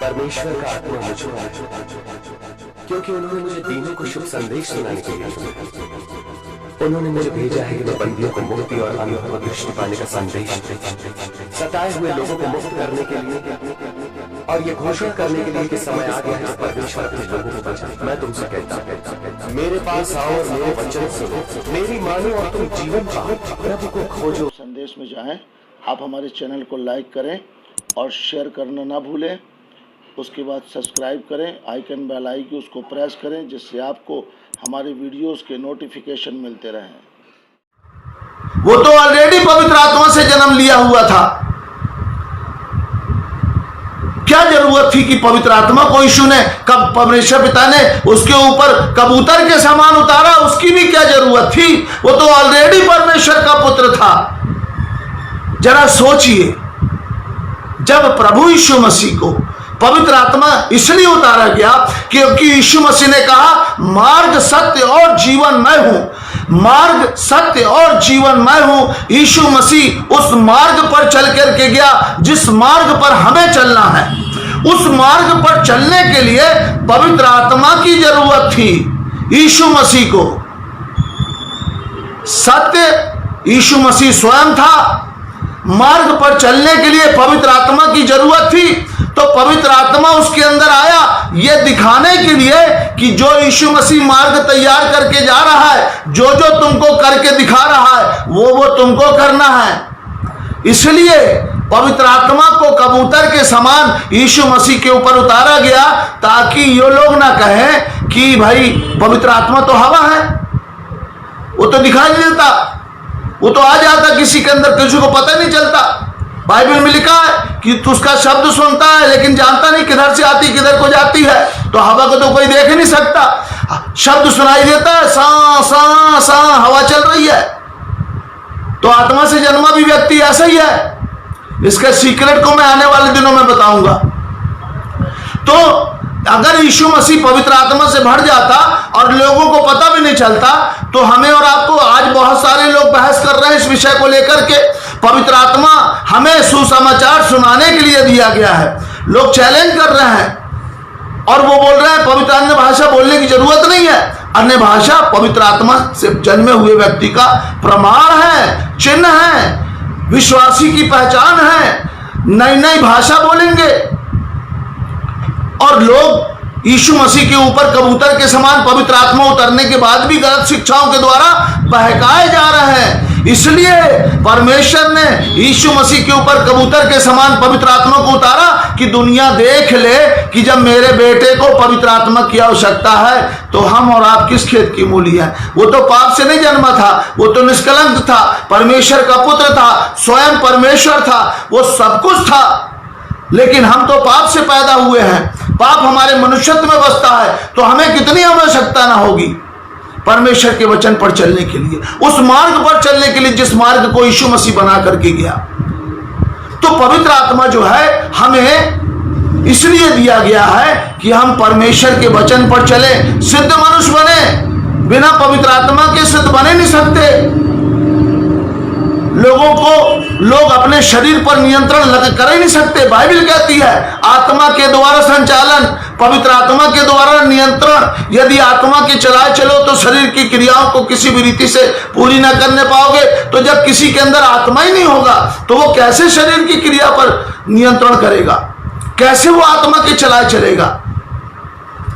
परमेश्वर का आत्मा मुझ में है, क्योंकि उन्होंने मुझे दीनों को शुभ संदेश सुनाने के लिए उन्होंने मुझे भेजा है कि मैं बंदियों को मुक्ति और अनुभव दृष्टि पाने का संदेश, सताए हुए लोगों को मुक्त करने के लिए और ये घोषणा करने के लिए कि समय आ गया है जब परमेश्वर अपने लोगों को बचाए। मैं तुमसे कहता मेरे पास आओ और मेरे वचन सुनो, मेरी मानो और तुम जीवन पाओ, प्रभु को खोजो। संदेश में जाएं, आप हमारे चैनल को लाइक करें और शेयर करना ना भूलें। उसके बाद सब्सक्राइब करें, आइकन बेल आइकन उसको प्रेस करें, जिससे आपको हमारे वीडियोस के नोटिफिकेशन मिलते रहें। वो तो ऑलरेडी पवित्र आत्मा से जन्म लिया हुआ था। क्या जरूरत थी कि पवित्र आत्मा को यीशु ने कब परमेश्वर पिता ने उसके ऊपर कबूतर के समान उतारा, उसकी भी क्या जरूरत थी? वो तो ऑलरेडी परमेश्वर का पुत्र था। जरा सोचिए, जब प्रभु यीशु मसीह को पवित्र आत्मा इसलिए उतारा गया क्योंकि यीशु मसीह ने कहा मार्ग सत्य और जीवन मैं हूं, मार्ग सत्य और जीवन मैं हूं। यीशु मसीह उस मार्ग पर चल करके गया जिस मार्ग पर हमें चलना है। उस मार्ग पर चलने के लिए पवित्र आत्मा की जरूरत थी। यीशु मसीह को सत्य यीशु मसीह स्वयं था, मार्ग पर चलने के लिए पवित्र आत्मा की जरूरत थी। तो पवित्र आत्मा उसके अंदर आया यह दिखाने के लिए कि जो यीशु मसीह मार्ग तैयार करके जा रहा है, जो जो तुमको करके दिखा रहा है वो तुमको करना है। इसलिए पवित्र आत्मा को कबूतर के समान यीशु मसीह के ऊपर उतारा गया, ताकि ये लोग ना कहें कि भाई पवित्र आत्मा तो हवा है, वो तो दिखाई नहीं देता, वो तो आ जाता किसी के अंदर, किसी को पता नहीं चलता। बाइबल में लिखा है कि तू उसका शब्द सुनता है लेकिन जानता नहीं किधर से आती किधर को जाती है। तो हवा को तो कोई देख ही नहीं सकता, शब्द सुनाई देता है, सा सा सा हवा चल रही है। तो आत्मा से जन्मा भी व्यक्ति ऐसा ही है। इसके सीक्रेट को मैं आने वाले दिनों में बताऊंगा। तो अगर यीशु मसीह पवित्र आत्मा से भर जाता और लोगों को पता भी नहीं चलता, तो हमें और आपको आज बहुत सारे लोग बहस कर रहे हैं इस विषय को लेकर के। पवित्र आत्मा हमें सुसमाचार सुनाने के लिए दिया गया है। लोग चैलेंज कर रहे हैं और वो बोल रहे हैं पवित्र अन्य भाषा बोलने की जरूरत नहीं है। अन्य भाषा पवित्र आत्मा से जन्मे हुए व्यक्ति का प्रमाण है, चिन्ह है, विश्वासी की पहचान है। नई नई भाषा बोलेंगे और लोग यीशु मसीह के ऊपर कबूतर के समान पवित्र आत्मा उतरने के बाद भी गलत शिक्षाओं के द्वारा बहकाए जा रहे हैं। इसलिए परमेश्वर ने यीशु मसीह के ऊपर कबूतर के समान पवित्र आत्मा को उतारा कि दुनिया देख ले कि जब मेरे बेटे को पवित्र आत्मा की आवश्यकता है तो हम और आप किस खेत की मूली हैं। वो तो पाप से नहीं जन्मा था, वो तो निष्कलंक था, परमेश्वर का पुत्र था, स्वयं परमेश्वर था, वो सब कुछ था। लेकिन हम तो पाप से पैदा हुए हैं, पाप हमारे मनुष्यत्व में बसता है, तो हमें कितनी आवश्यकता ना होगी परमेश्वर के वचन पर चलने के लिए, उस मार्ग पर चलने के लिए जिस मार्ग को यीशु मसीह बना करके गया। तो पवित्र आत्मा जो है हमें इसलिए दिया गया है कि हम परमेश्वर के वचन पर चले, सिद्ध मनुष्य बने। बिना पवित्र आत्मा के सिद्ध बने नहीं सकते। लोग अपने शरीर पर नियंत्रण कर ही नहीं सकते। बाइबल कहती है आत्मा के द्वारा संचालन, पवित्र आत्मा के द्वारा नियंत्रण। यदि आत्मा के चलाए चलो तो शरीर की क्रियाओं को किसी भी रीति से पूरी ना करने पाओगे। तो जब किसी के अंदर आत्मा ही नहीं होगा तो वो कैसे शरीर की क्रिया पर नियंत्रण करेगा, कैसे वो आत्मा के चलाए चलेगा?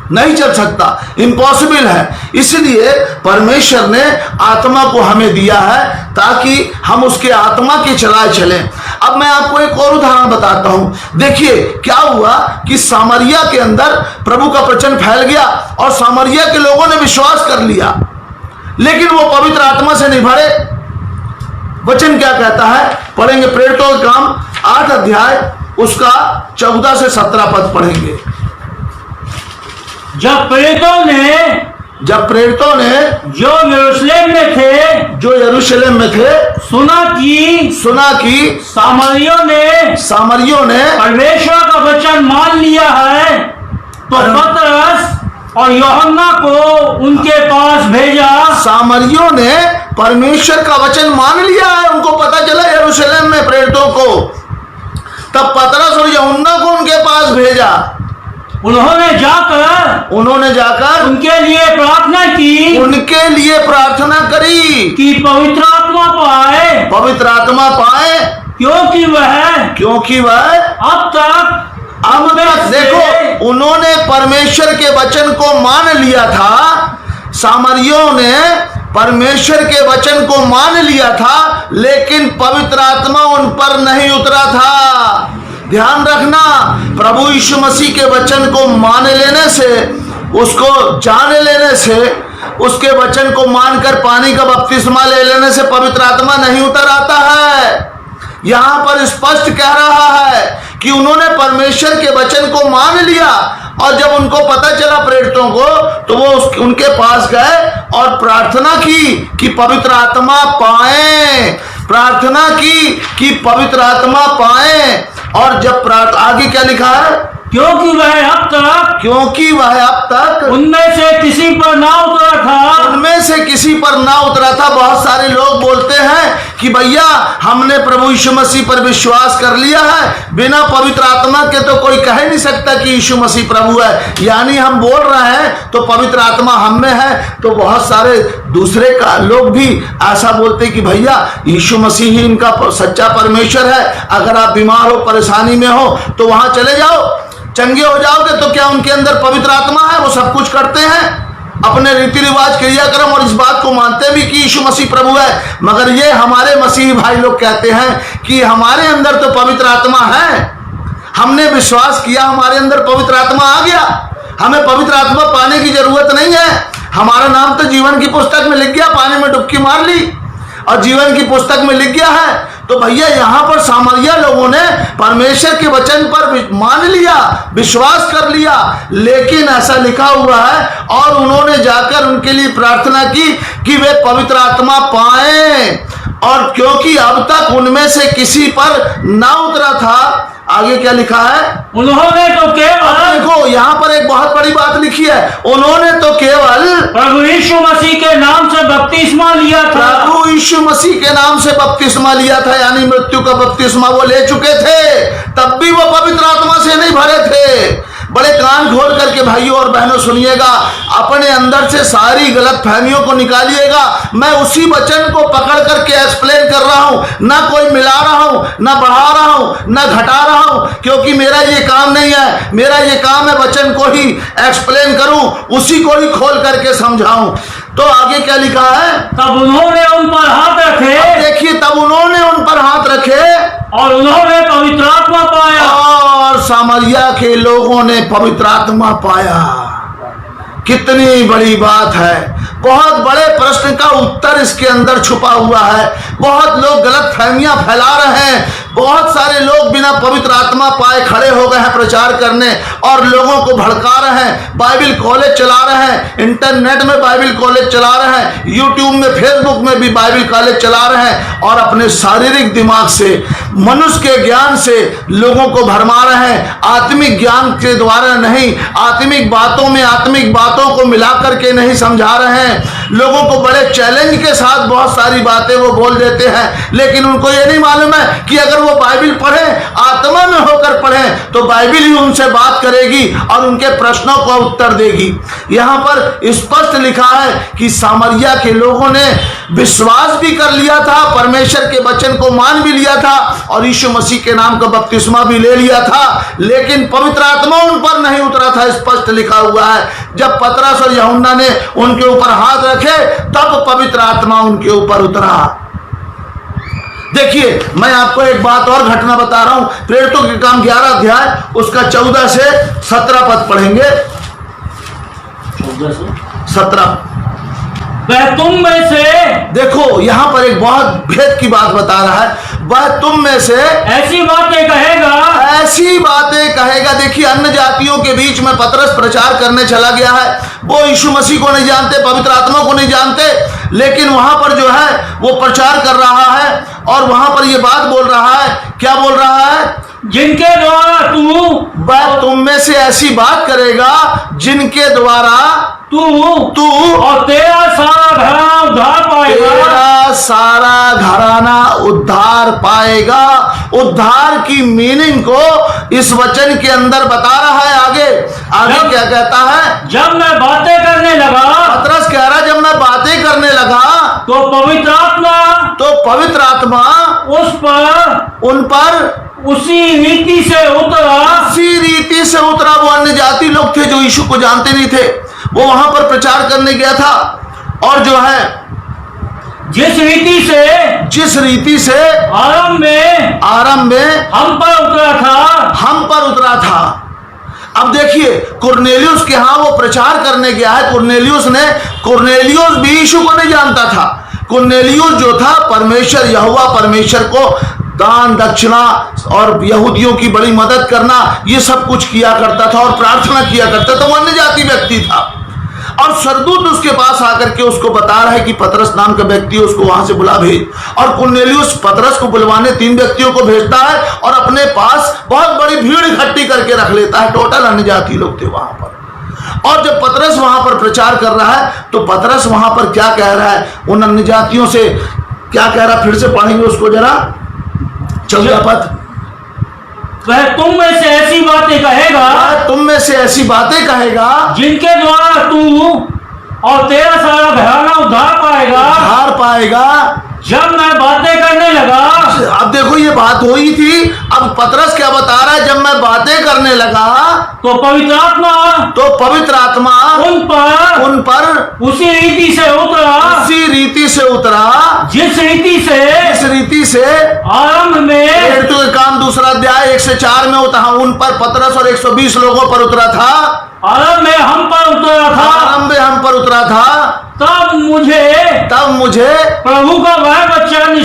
नहीं चल सकता, इम्पॉसिबल है। इसलिए परमेश्वर ने आत्मा को हमें दिया है ताकि हम उसके आत्मा के चलाए चलें। अब मैं आपको एक और उदाहरण बताता हूं। देखिए क्या हुआ कि सामरिया के अंदर प्रभु का वचन फैल गया और सामरिया के लोगों ने विश्वास कर लिया, लेकिन वो पवित्र आत्मा से नहीं भरे। वचन क्या कहता है, पढ़ेंगे प्रेरितों के काम 8 अध्याय उसका 14 से 17 पद पढ़ेंगे। जब प्रेरितों ने जो यरूशलेम में थे सुना कि सामरियों ने परमेश्वर का वचन मान लिया है, तो पतरस और यूहन्ना को उनके पास भेजा। सामरियों ने परमेश्वर का वचन मान लिया है, उनको पता चला यरूशलेम में प्रेरितों को। तब पतरस और यूहन्ना को उनके पास पतरस भेजा। उन्होंने जाकर उनके लिए प्रार्थना करी कि पवित्र आत्मा पाए, क्योंकि वह अब तक देखो, उन्होंने परमेश्वर के वचन को मान लिया था। सामरियों ने परमेश्वर के वचन को मान लिया था, लेकिन पवित्र आत्मा उन पर नहीं उतरा था। ध्यान रखना, प्रभु यीशु मसीह के वचन को मान लेने से, उसको जान लेने से, उसके वचन को मानकर पानी का बपतिस्मा ले लेने से पवित्र आत्मा नहीं उतर आता है। यहां पर स्पष्ट कह रहा है कि उन्होंने परमेश्वर के वचन को मान लिया, और जब उनको पता चला प्रेरितों को, तो वो उनके पास गए और प्रार्थना की कि पवित्र आत्मा पाएं, प्रार्थना की कि पवित्र आत्मा पाएं। और जब आगे क्या लिखा है, क्योंकि वह अब तक उनमें से किसी पर ना उतरा था। बहुत सारे लोग बोलते हैं कि भैया हमने प्रभु यीशु मसीह पर विश्वास कर लिया है, बिना पवित्र आत्मा के तो कोई कह नहीं सकता कि यीशु मसीह प्रभु है, यानी हम बोल रहे हैं तो पवित्र आत्मा हम में है। तो बहुत सारे दूसरे का लोग भी ऐसा बोलते हैं कि भैया यीशु मसीह ही इनका सच्चा परमेश्वर है, अगर आप बीमार हो, परेशानी में हो तो वहां चले जाओ, चंगे हो जाओगे। तो क्या उनके अंदर पवित्र आत्मा है? वो सब कुछ करते हैं, अपने रीति रिवाज, क्रियाक्रम, और इस बात को मानते भी कि यीशु मसीह प्रभु है। मगर ये हमारे मसीही भाई लोग कहते हैं कि हमारे अंदर तो पवित्र आत्मा है, हमने विश्वास किया, हमारे अंदर पवित्र आत्मा आ गया, हमें पवित्र आत्मा पाने की जरूरत नहीं है, हमारा नाम तो जीवन की पुस्तक में लिख गया, पानी में डुबकी मार ली और जीवन की पुस्तक में लिख गया है। तो भैया यहाँ पर सामरिया लोगों ने परमेश्वर के वचन पर मान लिया, विश्वास कर लिया, लेकिन ऐसा लिखा हुआ है, और उन्होंने जाकर उनके लिए प्रार्थना की कि वे पवित्र आत्मा पाएं, और क्योंकि अब तक उनमें से किसी पर ना उतरा था। आगे क्या लिखा है, उन्होंने तो केवल, देखो यहाँ पर एक बहुत बड़ी बात लिखी है, उन्होंने तो केवल प्रभु यीशु मसीह के नाम से बपतिस्मा लिया था। प्रभु यीशु मसीह के नाम से बपतिस्मा लिया था, यानी मृत्यु का बपतिस्मा वो ले चुके थे, तब भी वो पवित्र आत्मा से नहीं भरे थे। बड़े कान खोल करके भाइयों और बहनों सुनिएगा, अपने अंदर से सारी गलत फहमियों को निकालिएगा। मैं उसी वचन को पकड़ करके एक्सप्लेन कर रहा हूं, ना कोई मिला रहा हूं, ना बढ़ा रहा हूं, ना घटा रहा हूं, क्योंकि मेरा ये काम नहीं है। मेरा ये काम है वचन को ही एक्सप्लेन करूं, उसी को ही खोल करके समझाऊं। तो आगे क्या लिखा है, तब उन्होंने उन पर हाथ रखे, देखिए, तब उन्होंने उन पर हाथ रखे और उन्होंने पवित्र आत्मा पाया, और सामरिया के लोगों ने पवित्र आत्मा पाया। कितनी बड़ी बात है, बहुत बड़े प्रश्न का उत्तर इसके अंदर छुपा हुआ है। बहुत लोग गलत फहमियां फैला रहे हैं, बहुत सारे लोग बिना पवित्र आत्मा पाए खड़े हो गए हैं प्रचार करने और लोगों को भड़का रहे हैं। बाइबल कॉलेज चला रहे हैं, इंटरनेट में बाइबल कॉलेज चला रहे हैं, यूट्यूब में, फेसबुक में भी बाइबल कॉलेज चला रहे हैं, और अपने शारीरिक दिमाग से, मनुष्य के ज्ञान से लोगों को भरमा रहे हैं। आत्मिक ज्ञान के द्वारा नहीं, आत्मिक बातों में आत्मिक बातों को मिला करके नहीं समझा रहे हैं। लोगों को बड़े चैलेंज के साथ बहुत सारी बातें वो बोल देते हैं, लेकिन उनको ये नहीं मालूम है कि अगर वो बाइबल पढ़े, आत्मा में होकर पढ़े, तो बाइबल ही उनसे बात करेगी और उनके प्रश्नों का उत्तर देगी। यहाँ पर स्पष्ट लिखा है कि सामरिया के लोगों ने विश्वास भी कर लिया था, परमेश्वर के वचन को मान भी लिया था, और यीशु मसीह के नाम का बपतिस्मा भी ले लिया था, लेकिन पवित्र आत्मा उन पर नहीं उतरा था। स्पष्ट लिखा हुआ है, जब पतरस और यूहन्ना ने उनके ऊपर हाथ रखे, तब पवित्र आत्मा उनके ऊपर उतरा। देखिए, मैं आपको एक बात और घटना बता रहा हूं। प्रेरितों के काम 11 अध्याय उसका 14 से 17 पद पढ़ेंगे। 14 से 17। वह तुम में से, देखो यहाँ पर एक बहुत भेद की बात बता रहा है, वह तुम में से ऐसी बातें कहेगा, ऐसी बातें कहेगा। देखिए, अन्य जातियों के बीच में पतरस प्रचार करने चला गया है, वो यीशु मसीह को नहीं जानते, पवित्र आत्मा को नहीं जानते, लेकिन वहां पर जो है वो प्रचार कर रहा है, और वहां पर ये बात बोल रहा है। क्या बोल रहा है, जिनके द्वारा वह तुम में से ऐसी बात करेगा जिनके द्वारा तू तू और तेरा सारा घराना उद्धार पाएगा। तेरा सारा घराना उद्धार पाएगा। उद्धार की मीनिंग को इस वचन के अंदर बता रहा है। आगे क्या कहता है? जब मैं बातें करने लगा, पतरस कह रहा, जब मैं बातें करने लगा तो पवित्र आत्मा उन पर उसी रीति से उतरा। वो अन्य जाति लोग थे जो यीशु को जानते नहीं थे, वो वहां पर प्रचार करने गया था, और जो है जिस रीति से आरंभ में हम पर उतरा था। अब देखिए, कुरनेलियुस के यहां वो प्रचार करने गया है। कुरनेलियुस भी यीशु को नहीं जानता था। कुरनेलियुस जो था, यहोवा परमेश्वर को दान दक्षिणा और यहूदियों की बड़ी मदद करना, ये सब कुछ किया करता था और प्रार्थना किया करता था। वो अन्य जाति व्यक्ति था, और सरदूत उसके पास आकर के उसको बता रहा है कि पतरस नाम का व्यक्ति, उसको वहां से बुला भेज। और कुरनेलियुस पतरस को बुलवाने 3 व्यक्तियों को भेजता है और अपने पास बहुत बड़ी भीड़ इकट्ठी करके रख लेता है। टोटल अन्य जाति लोग थे वहां पर। और जब पतरस वहां पर प्रचार कर रहा है, तो पतरस वहां पर क्या कह रहा है? उन अन्य जातियों से क्या कह रहा है? फिर से पढ़ेंगे उसको जरा, 14 पद। वह तुम में से ऐसी बातें कहेगा जिनके द्वारा तू और तेरा सारा घराना उद्धार पाएगा। जब मैं बातें करने लगा, अब देखो ये बात हुई थी। अब पतरस क्या बता रहा है? जब मैं बातें करने लगा तो पवित्र आत्मा उन पर उसी रीति से उतरा जिस रीति से आरंभ में तो काम 2 अध्याय 1 से 4 में होता है। उन पर पतरस और 120 लोगों पर उतरा था। आरंभ में हम पर उतरा था। तब मुझे प्रभु का वह वचन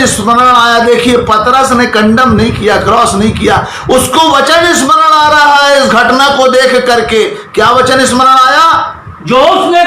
स्मरण आया। देखिए, पतरस ने कंडम नहीं किया, क्रॉस नहीं किया, उसको वचन स्मरण आ रहा है। इस घटना को देख करके क्या वचन स्मरण आया? जो उसने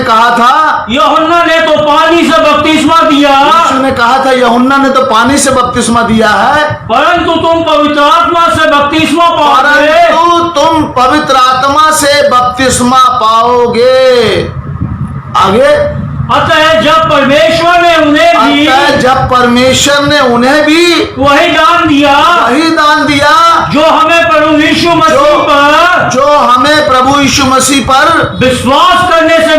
कहा था यूहन्ना ने तो पानी से बपतिस्मा दिया। उसने कहा था यूहन्ना ने तो पानी से बपतिस्मा दिया है, परंतु तुम पवित्र आत्मा से बपतिस्मा पाओगे। आगे, अतः जब परमेश्वर ने उन्हें भी वही दान दिया जो हमें प्रभु यीशु मसीह पर विश्वास करने से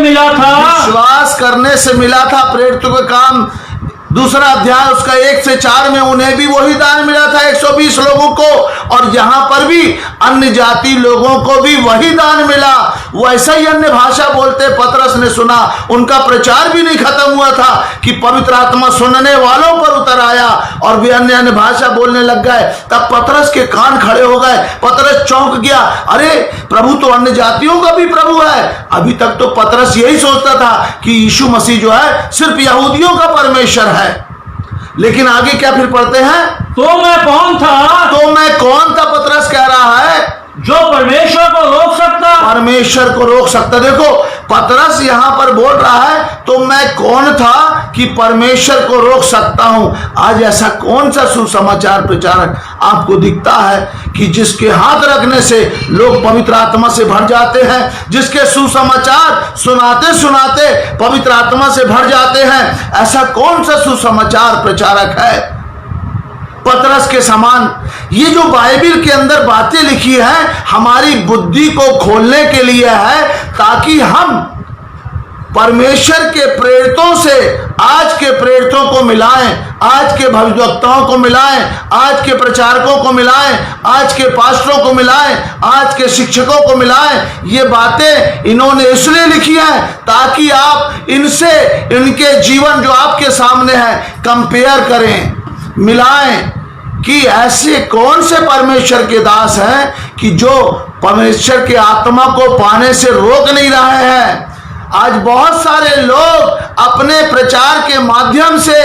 मिला था। प्रेरितों का काम 2 अध्याय उसका 1 से 4 में उन्हें भी वही दान मिला था 120 लोगों को, और यहाँ पर भी अन्य जाति लोगों को भी वही दान मिला। वैसा ही अन्य भाषा बोलते पतरस ने सुना। उनका प्रचार भी नहीं खत्म हुआ था कि पवित्र आत्मा सुनने वालों पर उतर आया और वे अन्य भाषा बोलने लग गए। तब पतरस के कान खड़े हो गए। पतरस चौंक गया, अरे प्रभु तो अन्य जातियों का भी प्रभु है। अभी तक तो पतरस यही सोचता था कि यीशु मसीह जो है सिर्फ यहूदियों का परमेश्वर है। लेकिन आगे क्या फिर पढ़ते हैं? तो मैं कौन था? पतरस कह रहा है, जो परमेश्वर को रोक सकता। देखो, पतरस यहां पर बोल रहा है, तो मैं कौन था कि परमेश्वर को रोक सकता हूं? आज ऐसा कौन सा सुसमाचार प्रचारक आपको दिखता है कि जिसके हाथ रखने से लोग पवित्र आत्मा से भर जाते हैं, जिसके सुसमाचार सुनाते सुनाते पवित्र आत्मा से भर जाते हैं? ऐसा कौन सा सुसमाचार प्रचारक है पतरस के समान? ये जो बाइबल के अंदर बातें लिखी हैं हमारी बुद्धि को खोलने के लिए है, ताकि हम परमेश्वर के प्रेरितों से आज के प्रेरितों को मिलाएं, आज के भविष्यवक्ताओं को मिलाएं, आज के प्रचारकों को मिलाएं, आज के पास्टरों को मिलाएं, आज के शिक्षकों को मिलाएं। ये बातें इन्होंने इसलिए लिखी हैं ताकि आप इनसे इनके जीवन जो आपके सामने है कंपेयर करें, मिलाएं कि ऐसे कौन से परमेश्वर के दास हैं कि जो परमेश्वर के आत्मा को पाने से रोक नहीं रहे हैं। आज बहुत सारे लोग अपने प्रचार के माध्यम से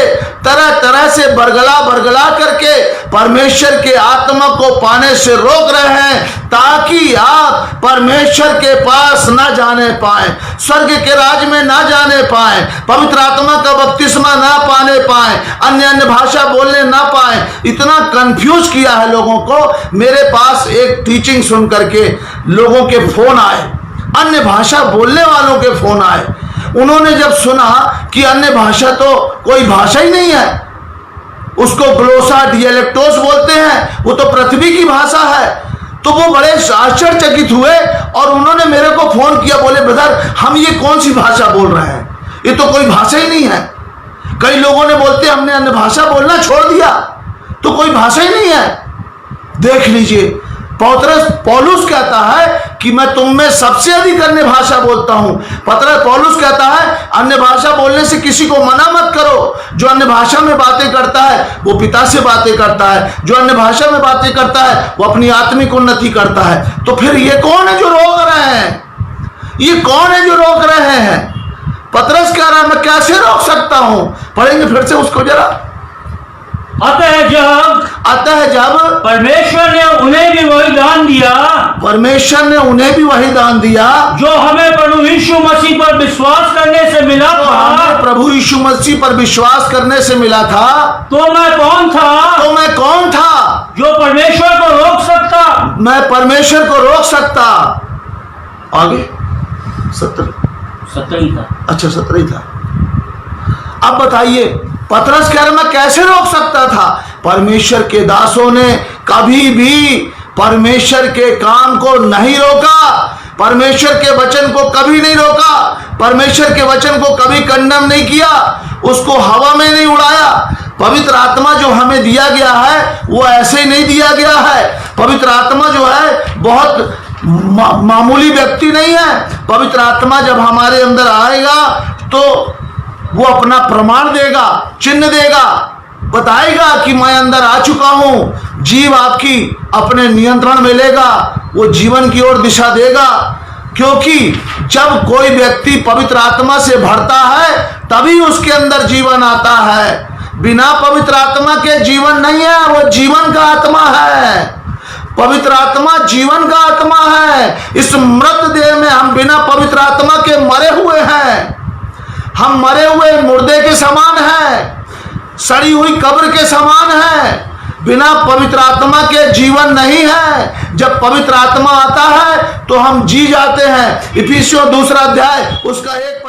तरह तरह से बरगला करके परमेश्वर के आत्मा को पाने से रोक रहे हैं, ताकि आप परमेश्वर के पास ना जाने पाए, स्वर्ग के राज में ना जाने पाए, पवित्र आत्मा का बपतिस्मा ना पाने पाए, अन्य भाषा बोलने ना पाए। इतना कंफ्यूज किया है लोगों को। मेरे पास एक टीचिंग सुन करके लोगों के फोन आए, अन्य भाषा बोलने वालों के फोन आए। उन्होंने जब सुना कि अन्य भाषा तो कोई भाषा ही नहीं है, उसको ग्लोसा डियलेक्टोस बोलते हैं, वो तो पृथ्वी की भाषा है, तो वो बड़े आश्चर्यचकित हुए और उन्होंने मेरे को फोन किया, बोले ब्रदर हम ये कौन सी भाषा बोल रहे हैं, ये तो कोई भाषा ही नहीं है। कई लोगों ने बोलते हमने अन्य भाषा बोलना छोड़ दिया, तो कोई भाषा ही नहीं है। देख लीजिए, पौलुस कहता है कि मैं तुम में सबसे अधिक अन्य भाषा बोलता हूं। पौलुस कहता है अन्य भाषा बोलने से किसी को मना मत करो। जो अन्य भाषा में बातें करता है वो पिता से बातें करता है, जो अन्य भाषा में बातें करता है वो अपनी आत्मिक उन्नति करता है। तो फिर ये कौन है जो रोक रहे हैं? ये कौन है जो रोक रहे हैं? पतरस कह रहा है मैं कैसे रोक सकता हूं? पढ़ेंगे फिर से उसको जरा। अतः जब परमेश्वर ने उन्हें भी वही दान दिया, परमेश्वर ने उन्हें भी वही दान दिया जो हमें प्रभु यीशु मसीह पर विश्वास करने से मिला था। प्रभु यीशु मसीह पर विश्वास करने से मिला था। तो मैं कौन था जो परमेश्वर को रोक सकता? मैं परमेश्वर को रोक सकता। आगे 17 ही था। अच्छा 17 ही था। अब बताइए, पतरस कह रहा मैं कैसे रोक सकता था? परमेश्वर के दासों ने कभी भी परमेश्वर के काम को नहीं रोका, परमेश्वर के वचन को कभी नहीं रोका, परमेश्वर के वचन को कभी कंडम नहीं किया, उसको हवा में नहीं उड़ाया। पवित्र आत्मा जो हमें दिया गया है वो ऐसे ही नहीं दिया गया है। पवित्र आत्मा जो है बहुत मामूली व्यक्ति नहीं है। पवित्र आत्मा जब हमारे अंदर आएगा तो वो अपना प्रमाण देगा, चिन्ह देगा, बताएगा कि मैं अंदर आ चुका हूं। जीव आपकी अपने नियंत्रण में लेगा, वो जीवन की ओर दिशा देगा। क्योंकि जब कोई व्यक्ति पवित्र आत्मा से भरता है तभी उसके अंदर जीवन आता है। बिना पवित्र आत्मा के जीवन नहीं है, वो जीवन का आत्मा है। पवित्र आत्मा जीवन का आत्मा है। इस मृत देह में हम बिना पवित्र आत्मा के मरे हुए हैं। हम मरे हुए मुर्दे के समान हैं, सड़ी हुई कब्र के समान हैं। बिना पवित्र आत्मा के जीवन नहीं है। जब पवित्र आत्मा आता है तो हम जी जाते हैं। इफिसियों 2 अध्याय उसका 1